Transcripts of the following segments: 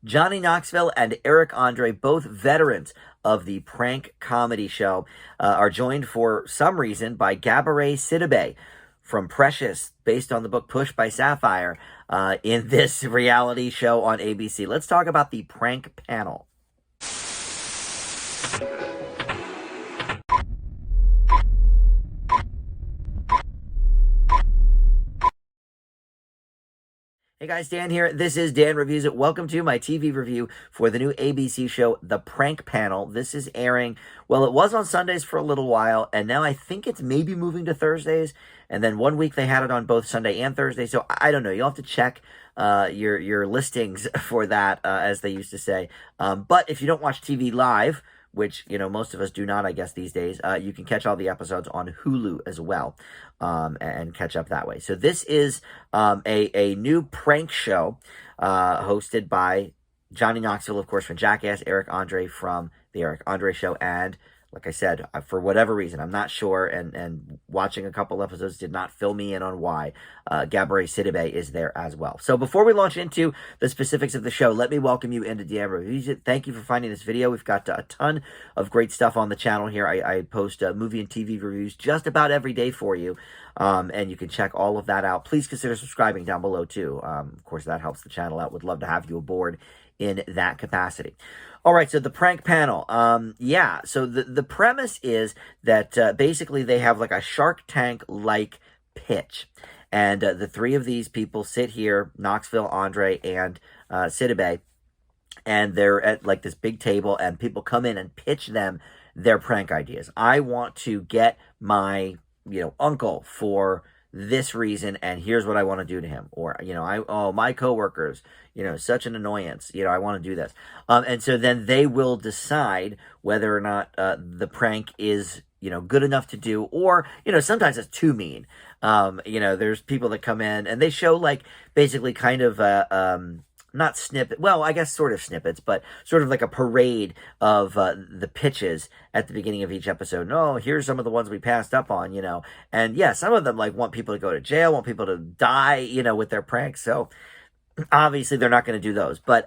Johnny Knoxville and Eric Andre, both veterans of the prank comedy show, are joined for some reason by Gabourey Sidibe from Precious, based on the book Push by Sapphire, in this reality show on ABC. Let's talk about the prank panel. Hey guys, Dan here. This is Dan Reviews It. Welcome to my TV review for the new ABC show, The Prank Panel. This is airing, well, it was on Sundays for a little while, and now I think it's maybe moving to Thursdays, and then one week they had it on both Sunday and Thursday, so I don't know. You'll have to check your listings for that, as they used to say. But if you don't watch TV live, which, you know, most of us do not, I guess, these days, you can catch all the episodes on Hulu as well, and catch up that way. So this is a new prank show hosted by Johnny Knoxville, of course, from Jackass, Eric Andre from The Eric Andre Show, and like I said, for whatever reason, I'm not sure, and watching a couple episodes did not fill me in on why, Gabourey Sidibe is there as well. So before we launch into the specifics of the show, let me welcome you into Dan Reviews It. Thank you for finding this video. We've got a ton of great stuff on the channel here. I post movie and TV reviews just about every day for you, and you can check all of that out. Please consider subscribing down below, too. Of course, that helps the channel out. Would love to have you aboard in that capacity. All right, so the prank panel. Yeah, so the premise is that basically they have like a Shark Tank-like pitch. And the three of these people sit here, Knoxville, Andre, and Sidibe, and they're at like this big table, and people come in and pitch them their prank ideas. I want to get my, uncle for this reason, and here's what I want to do to him. Or, my coworkers, such an annoyance, I want to do this. And so then they will decide whether or not the prank is, good enough to do, or, sometimes it's too mean. There's people that come in and they show like basically kind of not snippet, well, I guess sort of snippets, but sort of like a parade of the pitches at the beginning of each episode. No, here's some of the ones we passed up on, and yeah, some of them like want people to go to jail, want people to die, with their pranks. So obviously they're not going to do those, but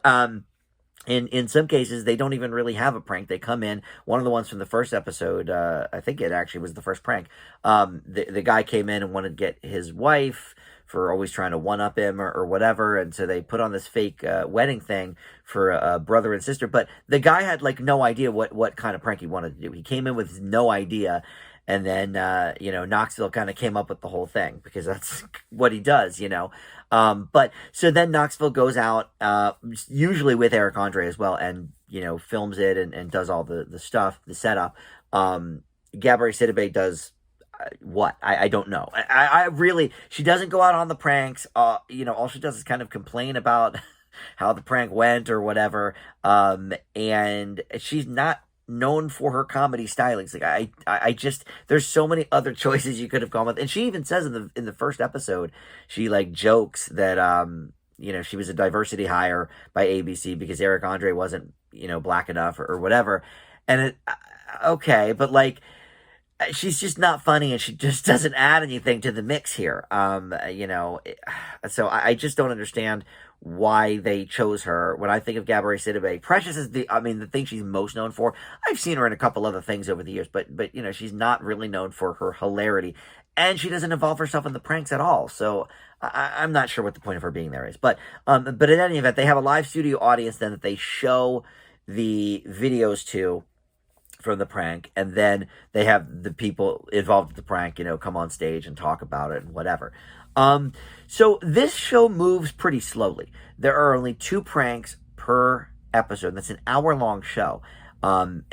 in some cases, they don't even really have a prank. They come in. One of the ones from the first episode, I think it actually was the first prank. The guy came in and wanted to get his wife for always trying to one-up him or whatever, and so they put on this fake wedding thing for a brother and sister, but the guy had like no idea what kind of prank he wanted to do. He came in with no idea, and then Knoxville kind of came up with the whole thing, because that's what he does, but so then Knoxville goes out, usually with Eric Andre as well, and films it and does all the stuff, the setup. Gabourey Sidibe does what? I don't know. I really, she doesn't go out on the pranks. All she does is kind of complain about how the prank went or whatever. And she's not known for her comedy stylings. Like I just, there's so many other choices you could have gone with. And she even says in the first episode, she like jokes that, she was a diversity hire by ABC because Eric Andre wasn't, black enough or whatever. And okay, but like, she's just not funny, and she just doesn't add anything to the mix here. So I just don't understand why they chose her. When I think of Gabourey Sidibe, Precious is the thing she's most known for. I've seen her in a couple other things over the years, but she's not really known for her hilarity, and she doesn't involve herself in the pranks at all. So I'm not sure what the point of her being there is. But in any event, they have a live studio audience then that they show the videos to from the prank, and then they have the people involved with the prank, come on stage and talk about it and whatever. So this show moves pretty slowly. There are only 2 pranks per episode. That's an hour-long show. And,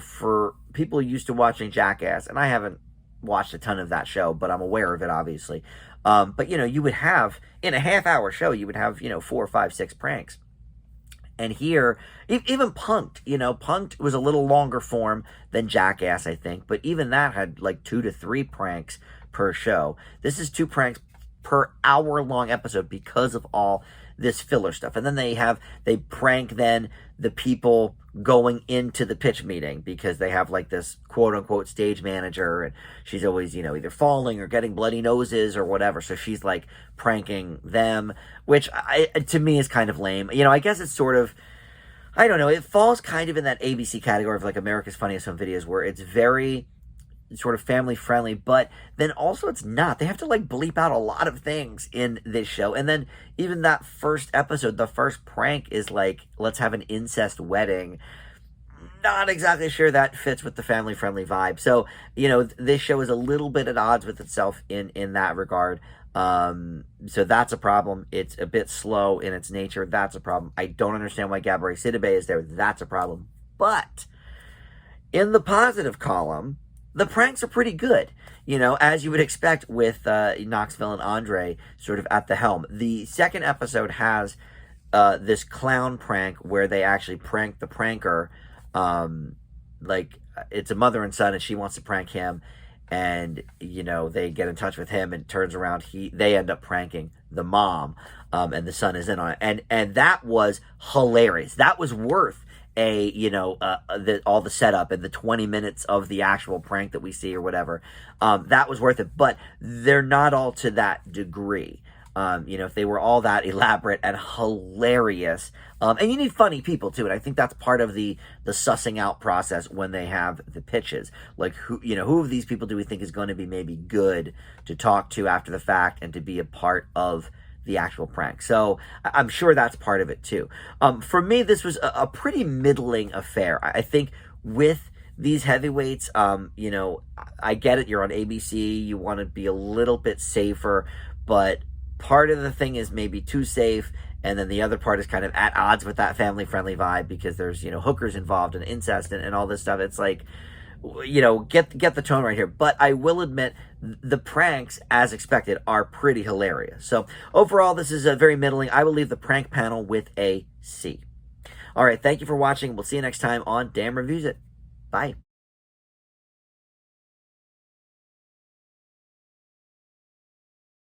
for people used to watching Jackass, and I haven't watched a ton of that show, but I'm aware of it, obviously. But, you would have, in a half-hour show, you would have, 4, 5, 6 pranks. And here, even Punk'd, Punk'd was a little longer form than Jackass, I think. But even that had like 2 to 3 pranks per show. This is 2 pranks per hour-long episode because of all this filler stuff. And then they prank then the people going into the pitch meeting because they have like this quote unquote stage manager, and she's always, either falling or getting bloody noses or whatever. So she's like pranking them, which to me is kind of lame. I guess it's sort of, I don't know, it falls kind of in that ABC category of like America's Funniest Home Videos, where it's very sort of family friendly, but then also it's not. They have to like bleep out a lot of things in this show. And then even that first episode, the first prank is like, let's have an incest wedding. Not exactly sure that fits with the family friendly vibe. So, this show is a little bit at odds with itself in that regard. So that's a problem. It's a bit slow in its nature. That's a problem. I don't understand why Gabourey Sidibe is there. That's a problem. But in the positive column, the pranks are pretty good, as you would expect with Knoxville and Andre sort of at the helm. The second episode has this clown prank where they actually prank the pranker. Like, it's a mother and son, and she wants to prank him. And, they get in touch with him, and turns around, they end up pranking the mom, and the son is in on it. And that was hilarious. That was worth all the setup and the 20 minutes of the actual prank that we see or whatever. That was worth it, but they're not all to that degree. If they were all that elaborate and hilarious, and you need funny people too, and I think that's part of the sussing out process when they have the pitches. Like, who of these people do we think is going to be maybe good to talk to after the fact and to be a part of the actual prank? So I'm sure that's part of it too. For me, this was a pretty middling affair. I think with these heavyweights, I get it. You're on ABC. You want to be a little bit safer, but part of the thing is maybe too safe, and then the other part is kind of at odds with that family-friendly vibe because there's, hookers involved and incest and all this stuff. It's like, get the tone right here. But I will admit, the pranks, as expected, are pretty hilarious. So overall, this is a very middling. I will leave the prank panel with a C. All right, thank you for watching. We'll see you next time on Dan Reviews It. Bye.